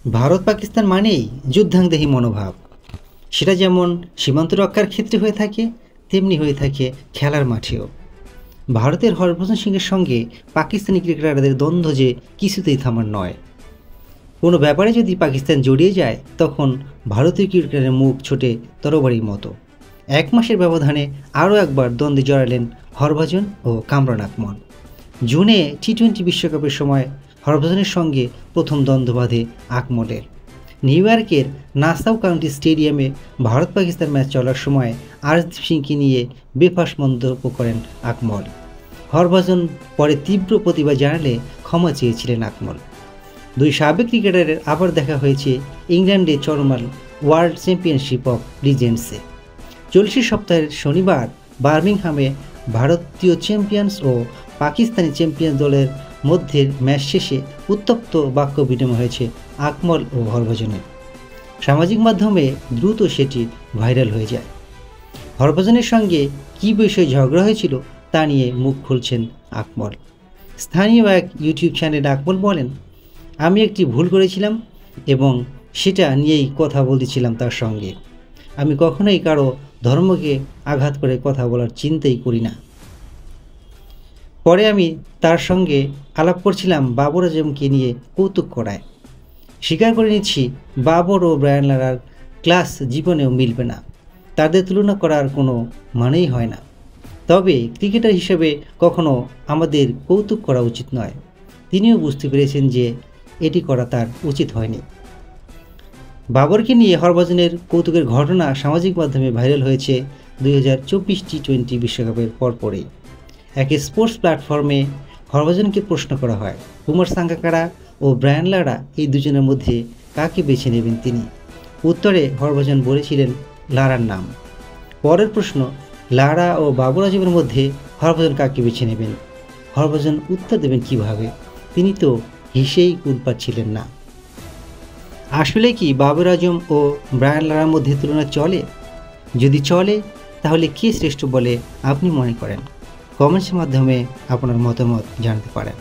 ভারত পাকিস্তান মানেই যুদ্ধাংদেহী মনোভাব। সেটা যেমন সীমান্ত রক্ষার ক্ষেত্রে হয়ে থাকে, তেমনি হয়ে থাকে খেলার মাঠেও। ভারতের হরভজন সিংয়ের সঙ্গে পাকিস্তানি ক্রিকেটারদের দ্বন্দ্ব যে কিছুতেই থামার নয়। কোনো ব্যাপারে যদি পাকিস্তান জড়িয়ে যায়, তখন ভারতীয় ক্রিকেটারের মুখ ছোটে তরবারির মতো। 1 মাসের ব্যবধানে আরও একবার দ্বন্দ্বে জড়ালেন হরভজন ও কামরান আকমল। জুনে টি-20 বিশ্বকাপের সময় হরভজনের সঙ্গে প্রথম দ্বন্দ্ব বাঁধে আকমলের। নিউ ইয়র্কের নাসাউ কাউন্টি স্টেডিয়ামে ভারত পাকিস্তান ম্যাচ চলার সময় আরশদীপ সিংকে নিয়ে বেফাঁস মন্তব্য করেন আকমল। হরভজন পরে তীব্র প্রতিবাদ জানালে ক্ষমা চেয়েছিলেন আকমল। দুই সাবেক ক্রিকেটারের আবার দেখা হয়েছে ইংল্যান্ডে চলমান ওয়ার্ল্ড চ্যাম্পিয়নশিপ অফ লিজেন্ডসে। চলতি সপ্তাহের শনিবার বার্মিংহামে ভারতীয় চ্যাম্পিয়ন্স ও পাকিস্তানি চ্যাম্পিয়ন দলের মধ্যে ম্যাচ শেষে উত্তপ্ত বাক্য বিনিময় হয়েছে আকমল ও হরভজনের। সামাজিক মাধ্যমে দ্রুত সেটি ভাইরাল হয়ে যায়। হরভজনের সঙ্গে কী বিষয়ে ঝগড়া হয়েছিল তা নিয়ে মুখ খুলছেন আকমল। স্থানীয় এক ইউটিউব চ্যানেলে আকমল বলেন, আমি একটি ভুল করেছিলাম এবং সেটা নিয়েই কথা বলতেছিলাম তার সঙ্গে। আমি কখনোই কারো ধর্মকে আঘাত করে কথা বলার চিন্তাই করি না। পরে আমি তার সঙ্গে আলাপ করছিলাম বাবর আজমকে নিয়ে কৌতুক করায়। স্বীকার করে নিচ্ছি, বাবর ও ব্রায়ান লারার ক্লাস জীবনেও মিলবে না। তাদের তুলনা করার কোনো মানেই হয় না। তবে ক্রিকেটার হিসেবে কখনো আমাদের কৌতুক করা উচিত নয়। তিনিও বুঝতে পেরেছেন যে এটি করা তার উচিত হয়নি। বাবরকে নিয়ে হরভজনের কৌতুকের ঘটনা সামাজিক মাধ্যমে ভাইরাল হয়েছে 2024 টি-20 বিশ্বকাপের পরপরই। এক স্পোর্টস প্ল্যাটফর্মে হরভজনকে প্রশ্ন করা হয়, কুমার সাঙ্গাকারা ও ব্রায়ান লারা এই দুজনের মধ্যে কাকে বেছে নেবেন তিনি। উত্তরে হরভজন বলেছিলেন লারার নাম। পরের প্রশ্ন, লারা ও বাবর আজমের মধ্যে হরভজন কাকে বেছে নেবেন। হরভজন উত্তর দেবেন কিভাবে? তিনি তো হেসেই কুল পাচ্ছিলেন না। আসলে কি বাবর আজম ও ব্রায়ান লারার মধ্যে তুলনা চলে? যদি চলে, তাহলে কে শ্রেষ্ঠ বলে আপনি মনে করেন? কমেন্টসের মাধ্যমে আপনার মতামত জানাতে পারেন।